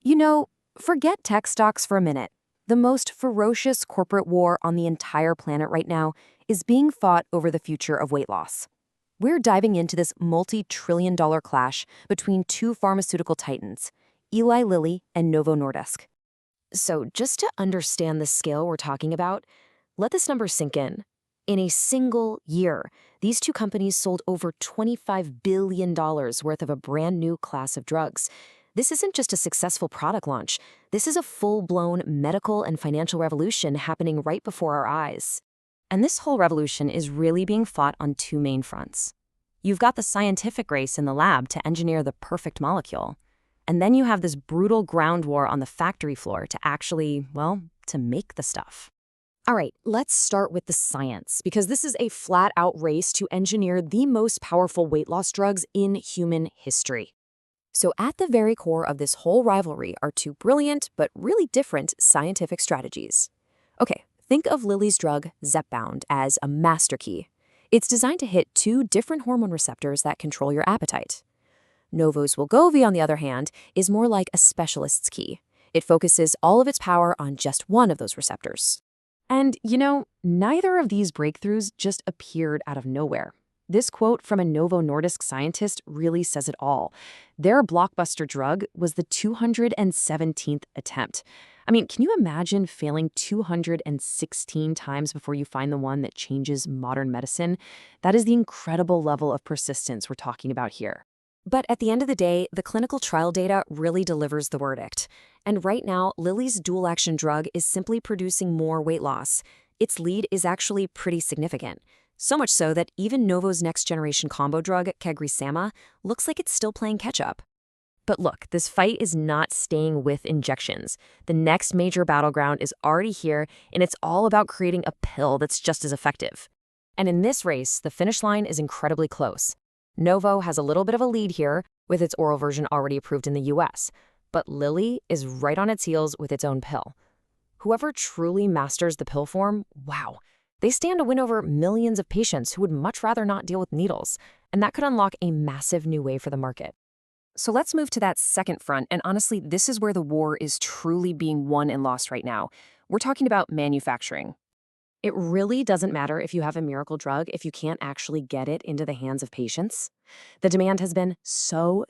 You know, forget tech stocks for a minute. The most ferocious corporate war on the entire planet right now is being fought over the future of weight loss. We're diving into this multi-trillion-dollar clash between two pharmaceutical titans, Eli Lilly and Novo Nordisk. So just to understand the scale we're talking about, let this number sink in. In a single year, these two companies sold over $25 billion worth of a brand new class of drugs. This isn't just a successful product launch. This is a full-blown medical and financial revolution happening right before our eyes. And this whole revolution is really being fought on two main fronts. You've got the scientific race in the lab to engineer the perfect molecule. And then you have this brutal ground war on the factory floor to actually, well, to make the stuff. All right, let's start with the science, because this is a flat-out race to engineer the most powerful weight loss drugs in human history. So at the very core of this whole rivalry are two brilliant but really different scientific strategies. Okay, think of Lilly's drug Zepbound as a master key. It's designed to hit two different hormone receptors that control your appetite. Novo's Wegovy, on the other hand, is more like a specialist's key. It focuses all of its power on just one of those receptors. And, neither of these breakthroughs just appeared out of nowhere. This quote from a Novo Nordisk scientist really says it all. Their blockbuster drug was the 217th attempt. I mean, can you imagine failing 216 times before you find the one that changes modern medicine? That is the incredible level of persistence we're talking about here. But at the end of the day, the clinical trial data really delivers the verdict. And right now, Lilly's dual-action drug is simply producing more weight loss. Its lead is actually pretty significant. So much so that even Novo's next-generation combo drug, CagriSema, looks like it's still playing catch-up. But look, this fight is not staying with injections. The next major battleground is already here, and it's all about creating a pill that's just as effective. And in this race, the finish line is incredibly close. Novo has a little bit of a lead here, with its oral version already approved in the US, but Lilly is right on its heels with its own pill. Whoever truly masters the pill form, wow, they stand to win over millions of patients who would much rather not deal with needles, and that could unlock a massive new way for the market. So let's move to that second front, and honestly, this is where the war is truly being won and lost right now. We're talking about manufacturing. It really doesn't matter if you have a miracle drug if you can't actually get it into the hands of patients. The demand has been so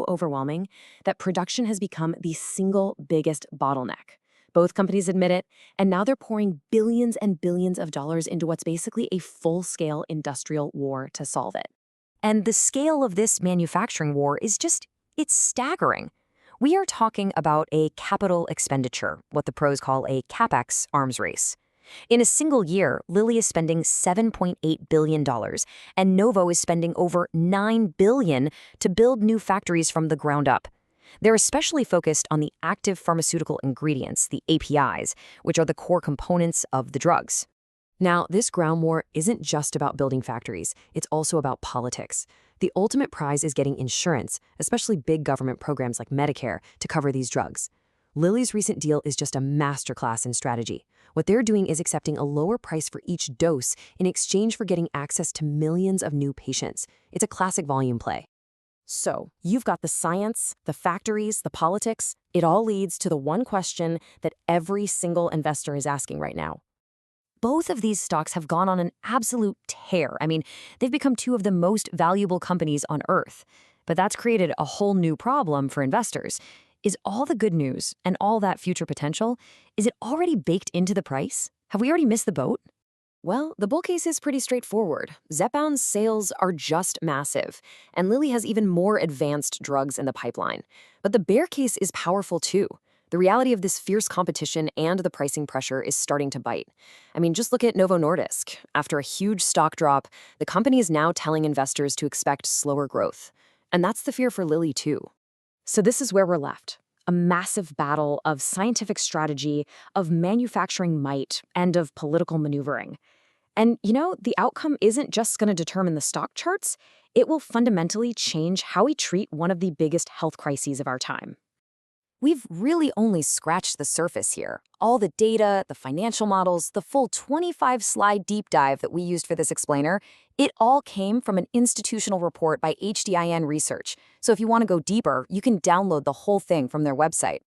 overwhelming that production has become the single biggest bottleneck. Both companies admit it, and now they're pouring billions and billions of dollars into what's basically a full-scale industrial war to solve it. And the scale of this manufacturing war is it's staggering. We are talking about a capital expenditure, what the pros call a CapEx arms race. In a single year, Lilly is spending $7.8 billion, and Novo is spending over $9 billion to build new factories from the ground up. They're especially focused on the active pharmaceutical ingredients, the APIs, which are the core components of the drugs. Now, this ground war isn't just about building factories, it's also about politics. The ultimate prize is getting insurance, especially big government programs like Medicare, to cover these drugs. Lilly's recent deal is just a masterclass in strategy. What they're doing is accepting a lower price for each dose in exchange for getting access to millions of new patients. It's a classic volume play. So, you've got the science, the factories, the politics. It all leads to the one question that every single investor is asking right now. Both of these stocks have gone on an absolute tear. I mean, they've become two of the most valuable companies on Earth. But that's created a whole new problem for investors. Is all the good news and all that future potential, is it already baked into the price? Have we already missed the boat? Well, the bull case is pretty straightforward. Zepbound's sales are just massive, and Lilly has even more advanced drugs in the pipeline. But the bear case is powerful too. The reality of this fierce competition and the pricing pressure is starting to bite. I mean, just look at Novo Nordisk. After a huge stock drop, the company is now telling investors to expect slower growth. And that's the fear for Lilly too. So this is where we're left. A massive battle of scientific strategy, of manufacturing might, and of political maneuvering. And, the outcome isn't just going to determine the stock charts. It will fundamentally change how we treat one of the biggest health crises of our time. We've really only scratched the surface here. All the data, the financial models, the full 25-slide deep dive that we used for this explainer, it all came from an institutional report by HDIN Research. So if you want to go deeper, you can download the whole thing from their website.